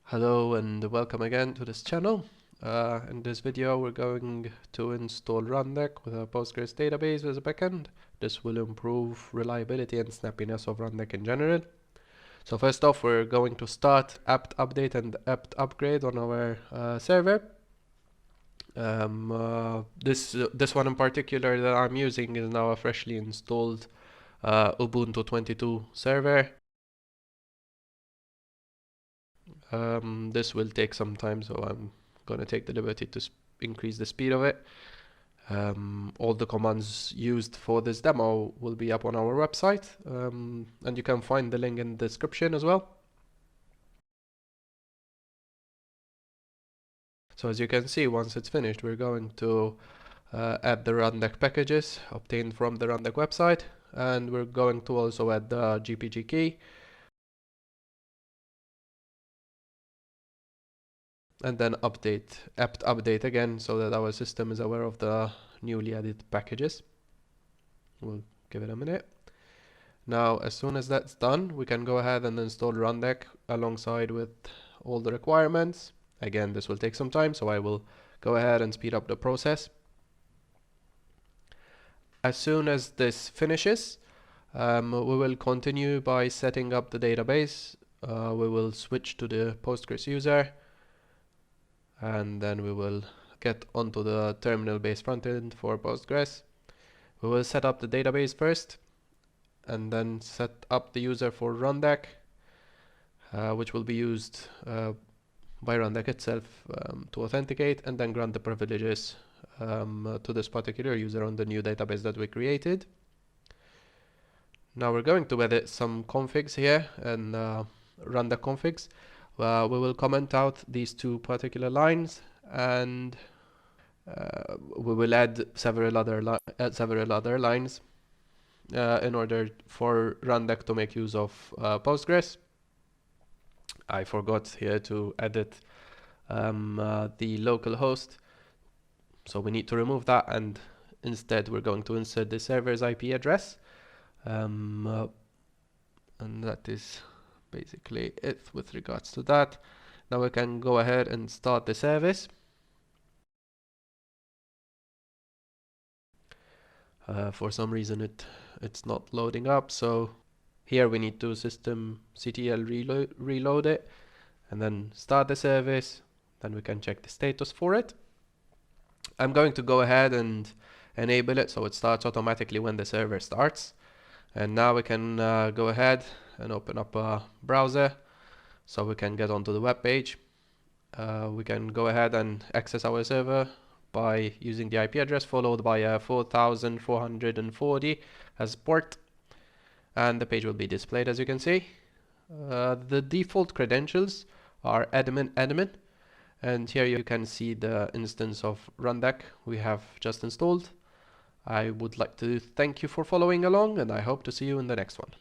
Hello and welcome again to this channel. In this video we're going to install Rundeck with a Postgres database as a backend. This will improve reliability and snappiness of Rundeck in general. So first off, we're going to start apt update and apt upgrade on our server. This one in particular that I'm using is now a freshly installed Ubuntu 22 server. This will take some time, so I'm going to take the liberty to increase the speed of it. All the commands used for this demo will be up on our website, and you can find the link in the description as well. So as you can see, once it's finished, we're going to add the Rundeck packages obtained from the Rundeck website, and we're going to also add the GPG key. And then apt update again, so that our system is aware of the newly added packages. We'll give it a minute. Now, as soon as that's done, we can go ahead and install Rundeck alongside with all the requirements. Again, this will take some time, so I will go ahead and speed up the process. As soon as this finishes, we will continue by setting up the database. We will switch to the Postgres user, and then we will get onto the terminal-based frontend for Postgres. We will set up the database first, and then set up the user for Rundeck, which will be used by Rundeck itself to authenticate, and then grant the privileges to this particular user on the new database that we created. Now we're going to edit some configs here and Rundeck configs. We will comment out these two particular lines, and we will add several other lines in order for Rundeck to make use of Postgres. I forgot here to edit the local host, so we need to remove that, and instead we're going to insert the server's IP address, and that is basically it with regards to that. Now we can go ahead and start the service. For some reason it's not loading up, so here we need to systemctl reload it and then start the service. Then we can check the status for it. I'm going to go ahead and enable it so it starts automatically when the server starts. And now we can go ahead and open up a browser so we can get onto the web page. We can go ahead and access our server by using the IP address followed by a 4440 as port, and the page will be displayed as you can see. The default credentials are admin, and here you can see the instance of Rundeck we have just installed. I would like to thank you for following along, and I hope to see you in the next one.